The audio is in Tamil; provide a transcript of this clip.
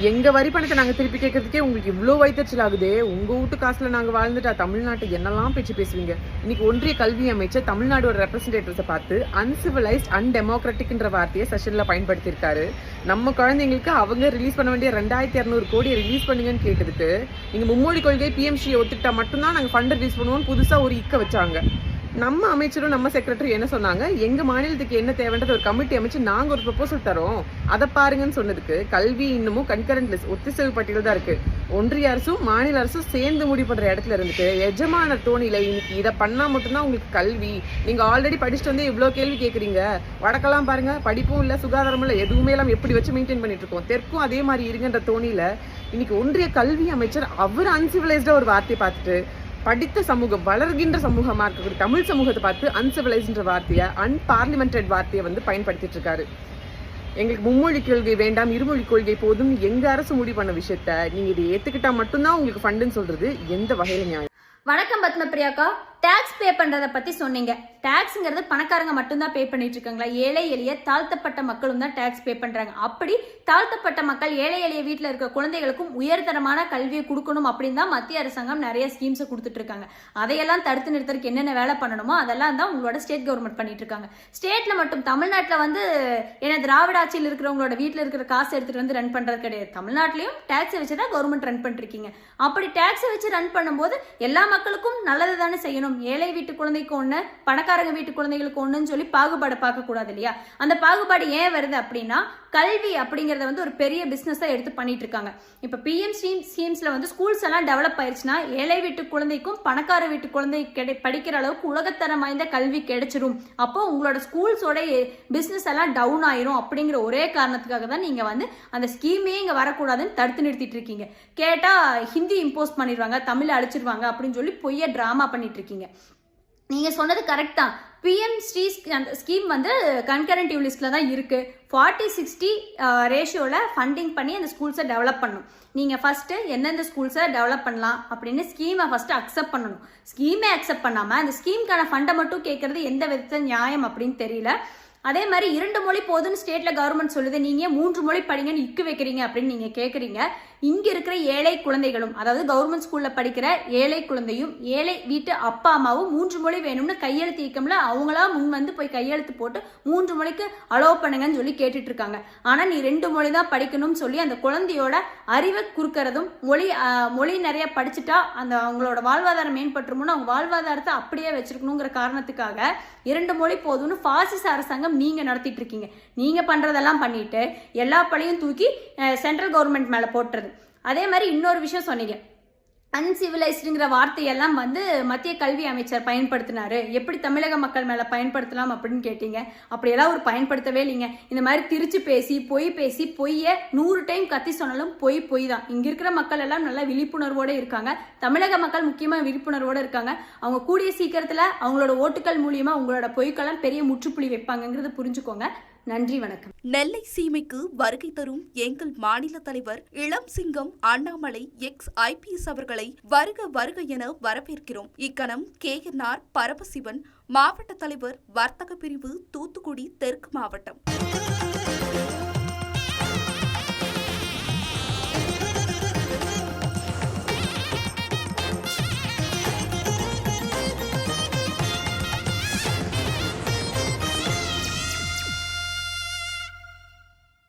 எங்கள் வரி பணத்தை நாங்கள் திருப்பி கேட்கறதுக்கே உங்களுக்கு இவ்வளோ வைத்தறிச்சல் ஆகுதே. உங்கள் வீட்டு காசில் நாங்கள் வாழ்ந்துட்டா தமிழ்நாட்டை என்னெல்லாம் பேச்சு பேசுவீங்க. இன்னைக்கு ஒன்றிய கல்வி அமைச்சர் தமிழ்நாடோட ரெப்ரஸன்டேட்டிவ்ஸை பார்த்து அன்சிவிலைஸ்ட் அன்டெமோக்ராட்டிக்ன்ற வார்த்தையை செஷனில் பயன்படுத்தியிருக்காரு. நம்ம குழந்தைங்களுக்கு அவங்க ரிலீஸ் பண்ண வேண்டிய 2200 கோடியை ரிலீஸ் பண்ணுங்கன்னு கேட்டதுக்கு நீங்கள் மும்மொழி கொள்கை பிஎம்சியை ஒத்துக்கிட்டா மட்டும்தான் நாங்கள் ஃபண்ட் ரிலீஸ் பண்ணுவோம்னு புதுசாக ஒரு இக்க வச்சாங்க. நம்ம அமைச்சரும் நம்ம செக்ரட்டரி என்ன சொன்னாங்க, எங்கள் மாநிலத்துக்கு என்ன தேவைன்றது ஒரு கமிட்டி அமைச்சு நாங்கள் ஒரு ப்ரொபோசல் தரோம், அதை பாருங்கன்னு சொன்னதுக்கு கல்வி இன்னமும் கன்கரண்ட் லிஸ்ட் ஒத்திசைவு பட்டியல் தான் இருக்கு. ஒன்றிய அரசும் மாநில அரசும் சேர்ந்து முடிவு பண்ற இடத்துல இருந்துட்டு எஜமான தோணியில இன்னைக்கு இதை பண்ணா மட்டும்தான் உங்களுக்கு கல்வி, நீங்க ஆல்ரெடி படிச்சுட்டு வந்து இவ்வளோ கேள்வி கேட்குறீங்க. வடக்கெல்லாம் பாருங்க, படிப்பும் இல்லை சுகாதாரமும் இல்லை, எதுவுமே எல்லாம் எப்படி வச்சு மெயின்டைன் பண்ணிட்டு இருக்கோம். தெற்கும் அதே மாதிரி இருங்கன்ற தோணியில இன்னைக்கு ஒன்றிய கல்வி அமைச்சர் அவர் அன்சிவிலைஸ்டா ஒரு வார்த்தையை பார்த்துட்டு படித்த சமூகம் வளர்கின்ற சமூகமா இருக்கக்கூடிய தமிழ் சமூகத்தை பார்த்து அன்சிவிலைஸ்ன்ற வார்த்தையை அன்பார்லிமெண்டட் வார்த்தையை பயன்படுத்திட்டு இருக்காரு. எங்களுக்கு மும்மொழி கொள்கை வேண்டாம், இருமொழி கொள்கை போதும் எங்க அரசு முடிவு பண்ண விஷயத்த நீங்க இதை ஏத்துக்கிட்டா மட்டும்தான் உங்களுக்கு ஃபண்டுன்னு சொல்றது எந்த வகையில நியாயம்? வணக்கம் பத்மபிரியாக்கா. டாக்ஸ் பே பண்றத பத்தி சொன்னீங்க. டாக்ஸ்ங்கிறது பணக்காரங்க மட்டும்தான் பே பண்ணிட்டு இருக்காங்களா? ஏழை எளிய தாழ்த்தப்பட்ட மக்களும் தான் டாக்ஸ் பே பண்றாங்க. அப்படி தாழ்த்தப்பட்ட மக்கள் ஏழை எளிய வீட்டில் இருக்க குழந்தைகளுக்கும் உயர்தரமான கல்வியை கொடுக்கணும் அப்படின்னு தான் மத்திய அரசாங்கம் நிறைய ஸ்கீம்ஸை கொடுத்துட்டு இருக்காங்க. அதையெல்லாம் தடுத்து நிறுத்தறதுக்கு என்னென்ன வேலை பண்ணணுமோ அதெல்லாம் தான் உங்களோட ஸ்டேட் கவர்மெண்ட் பண்ணிட்டு இருக்காங்க. ஸ்டேட்ல மட்டும் தமிழ்நாட்டில் ஏன்னா திராவிட ஆட்சியில் இருக்கிறவங்களோட வீட்டில் இருக்கிற காசு எடுத்துட்டு வந்து ரன் பண்றது கிடையாது. தமிழ்நாட்டிலையும் டாக்ஸை வச்சு தான் கவர்மெண்ட் ரன் பண்ணிருக்கீங்க. அப்படி டாக்ஸை வச்சு ரன் பண்ணும்போது எல்லா மக்களுக்கும் நல்லது தானே செய்யணும். ஏழை வீட்டு குழந்தைக்கு ஒண்ணு, பணக்காரங்க வீட்டு குழந்தைகளுக்கு ஒண்ணுன்னு சொல்லி பாகுபாடு பார்க்க கூடாது இல்லையா? அந்த பாகுபாடு ஏன் வருது அப்படின்னா, கல்வி அப்படிங்கறத ஒரு பெரிய பிசினஸா எடுத்து பண்ணிட்டு இருக்காங்க. இப்ப பிஎம் ஸ்கீம்ஸ்ல ஸ்கூல்ஸ் எல்லாம் டெவலப் ஆயிடுச்சுன்னா ஏழை வீட்டு குழந்தைக்கும் பணக்கார வீட்டு குழந்தை படிக்கிற அளவுக்கு உலகத்தரம் வாய்ந்த கல்வி கிடைச்சிரும். அப்போ உங்களோட ஸ்கூல்ஸோட பிசினஸ் எல்லாம் டவுன் ஆயிரும் அப்படிங்கிற ஒரே காரணத்துக்காக தான் நீங்க அந்த ஸ்கீமே இங்க வரக்கூடாதுன்னு தடுத்து நிறுத்திட்டு இருக்கீங்க. கேட்டா ஹிந்தி இம்போஸ் பண்ணிடுவாங்க, தமிழ் அழிச்சிருவாங்க அப்படின்னு சொல்லி பொய்ய டிராமா பண்ணிட்டு இருக்கீங்க. நீங்க சொன்னது கரெக்ட் தான். பிஎம் ஸ்ரீ ஸ்கீம் கன்கரண்ட் லிஸ்ட்ல தான் இருக்கு. 40-60 ரேஷியோல ஃபண்டிங் பண்ணி அந்த ஸ்கூல்ஸை டெவலப் பண்ணணும். நீங்க ஃபர்ஸ்ட் எந்தெந்த ஸ்கூல்ஸை டெவலப் பண்ணலாம் அப்படின்னு ஸ்கீமை ஃபர்ஸ்ட் அக்செப்ட் பண்ணணும். ஸ்கீமே அக்செப்ட் பண்ணாம அந்த ஸ்கீமுக்கான ஃபண்டை மட்டும் கேட்கறது எந்த விதத்துல நியாயம் அப்படின்னு தெரியல. அதே மாதிரி 2 மொழி போதுன்னு ஸ்டேட்ல கவர்மெண்ட் சொல்லுது, நீங்க 3 மொழி படிங்கன்னு இக்கு வைக்கிறீங்க அப்படின்னு நீங்க கேட்குறீங்க. இங்க இருக்கிற ஏழை குழந்தைகளும், அதாவது கவர்மெண்ட் ஸ்கூல்ல படிக்கிற ஏழை குழந்தையும் ஏழை வீட்டு அப்பா அம்மாவும் 3 மொழி வேணும்னு கையெழுத்து இயக்கம்ல அவங்களா முன் போய் கையெழுத்து போட்டு 3 மொழிக்கு அலோவ் பண்ணுங்கன்னு சொல்லி கேட்டுட்டு இருக்காங்க. ஆனா நீ 2 மொழி தான் படிக்கணும்னு சொல்லி அந்த குழந்தையோட அறிவை குறுக்கிறதும், மொழி நிறைய படிச்சுட்டா அந்த அவங்களோட வாழ்வாதாரம் மேம்பட்டுருமோன்னு அவங்க வாழ்வாதாரத்தை அப்படியே வச்சிருக்கணுங்கிற காரணத்துக்காக 2 மொழி போதும்னு பாசிச அரசாங்கம் நீங்க நடத்திட்டு இருக்கீங்க. நீங்க பண்றதெல்லாம் பண்ணிட்டு எல்லா பழியும் தூக்கி சென்ட்ரல் கவர்மெண்ட் மேல போட்டுறது. அதே மாதிரி இன்னொரு விஷயம் சொன்னீங்க, அன்சிவிலைஸ்டுங்கிற வார்த்தையெல்லாம் மத்திய கல்வி அமைச்சர் பயன்படுத்தினாரு, எப்படி தமிழக மக்கள் மேல பயன்படுத்தலாம் அப்படின்னு கேட்டீங்க. அப்படியெல்லாம் ஒரு பயன்படுத்தவே இல்லைங்க. இந்த மாதிரி திரிச்சு பேசி பொய்ய 100 டைம் கத்தி சொன்னாலும் பொய் தான். இங்க இருக்கிற மக்கள் எல்லாம் நல்லா விழிப்புணர்வோட இருக்காங்க. தமிழக மக்கள் முக்கியமா விழிப்புணர்வோட இருக்காங்க. அவங்க கூடிய சீக்கிரத்துல அவங்களோட ஓட்டுக்கள் மூலியமா உங்களோட பொய்க்கெல்லாம் பெரிய முற்றுப்புள்ளி வைப்பாங்கிறது புரிஞ்சுக்கோங்க. நன்றி, வணக்கம். நெல்லை சீமைக்கு வருகை தரும் எங்கள் மாநில தலைவர் இளம் சிங்கம் அண்ணாமலை IPS அவர்களை வருக என வரவேற்கிறோம். இக்கணம் KNR பரமசிவன், மாவட்ட தலைவர் வர்த்தக பிரிவு, தூத்துக்குடி தெற்கு மாவட்டம்.